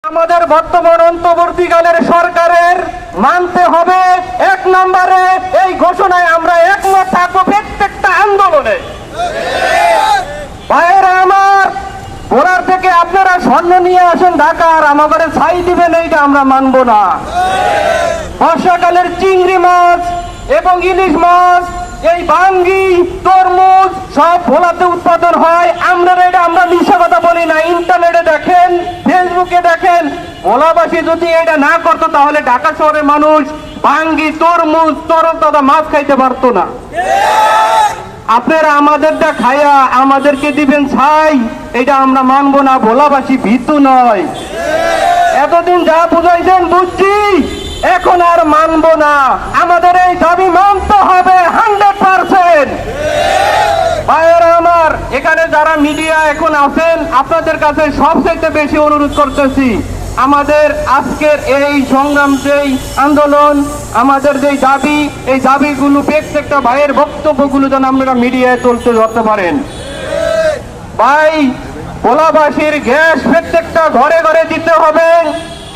আমাদের বর্তমান অন্তর্বর্তীকালের সরকারের মানতে হবে, এক নম্বরে এই ঘোষণায় আমরা একমত থাকবো প্রত্যেকটা আন্দোলনে। ভাইয়েরা আমার, ভোলার থেকে আপনারা স্বর্ণ নিয়ে আসেন ঢাকার, আমাদের ছাই দিবেন, এইটা আমরা মানবো না। বর্ষাকালের চিংড়ি মাছ এবং ইলিশ মাছ, এই বাঙ্গি, তরমুজ সব ভোলাতে উৎপাদন হয়। আমরা মিথ্যা কথা বলি না, ইন্টারনেটে দেখেন, ফেসবুকে দেখেন। ভোলাবাসী যদি এটা না করতো তাহলে ঢাকা শহরের মানুষ বাঙ্গি, তরমুজ, তরতাজা মাছ খাইতে পারতো না। আপনারা আমাদেরটা খায়া আমাদেরকে দিবেন ছাই, এটা আমরা মানবো না। ভোলাবাসী ভীতু নয়। এতদিন যা বুঝাইছেন বুঝছি, এখন আর মানবো না। আমাদের এই দাবি মানতে হবে 100%। ভাইয়েরা আমার, এখানে যারা মিডিয়া এখন আছেন, আপনাদের কাছে সবচেয়ে বেশি অনুরোধ করতেছি, আমাদের আজকের এই সংগ্রাম, যেই আন্দোলন, আমাদের যেই দাবি, এই দাবিগুলো প্রত্যেকটা ভাইয়ের বক্তব্যগুলো যেন আপনারা মিডিয়ায় তুলতে ধরতে পারেন। ভাই, ভোলাবাসীর গ্যাস প্রত্যেকটা ঘরে ঘরে দিতে হবে।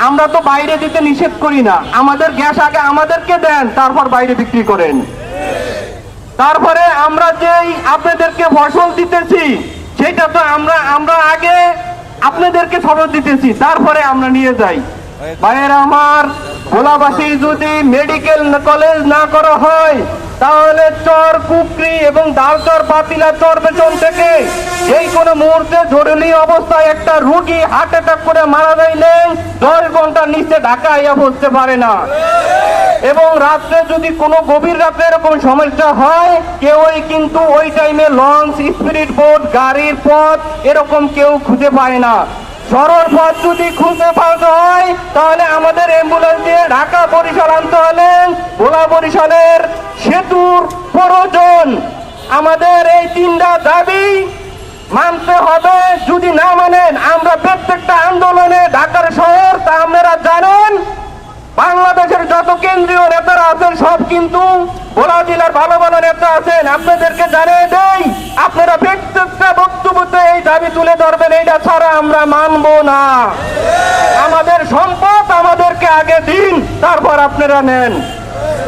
আমরা তো বাইরে দিতে নিষেধ করি না, আমাদের গ্যাস আগে আমাদেরকে দেন, তারপর বাইরে বিক্রি করেন। তারপরে আমরা যেই আপনাদেরকে ফসল দিতেছি, সেটা তো আমরা আগে আপনাদেরকে ফসল দিতেছি, তারপরে আমরা নিয়ে যাই। ভাইয়েরা আমার, ভোলাবাসী যদি মেডিকেল কলেজ না করা হয়, তাহলে চর, কুকরি এবং দালচর, পাতিলা চর পেছন থেকে যেই কোনো মুহূর্তে জরুরি অবস্থায় একটা রুগী হার্ট অ্যাটাক করে মারা যাইলে 10 ঘন্টার নিচে ঢাকা আইয়া বসতে পারে না। এবং রাত্রে যদি কোনো গভীর রাতে এরকম সমস্যা হয়, কেউই কিন্তু ওই টাইমে লঞ্চ, স্পিরিট বোট, গাড়ির পথ এরকম কেউ খুঁজে পায় না। সরল পথ যদি খুঁজে পাওয়া হয়, তাহলে আমাদের অ্যাম্বুলেন্স দিয়ে ঢাকা বরিশাল আনতে হলে ভোলা বরিশালের সেতুর প্রয়োজন। আমাদের এই 3টা দাবি মানতে হবে। যদি না মানেন, আমরা প্রত্যেকটা আন্দোলনে ঢাকার শহর, তা আপনারা জানেন, বাংলাদেশের যত কেন্দ্রীয় নেতারা আছেন সব কিন্তু ভোলা জেলার ভালো ভালো নেতা আছেন। আপনাদেরকে জানিয়ে দেই, আপনারা প্রত্যেকটা বক্তব্যতে এই দাবি তুলে ধরবেন, এইটা ছাড়া আমরা মানবো না। আমাদের সম্পদ আমাদেরকে আগে দিন, তারপর আপনারা নেন।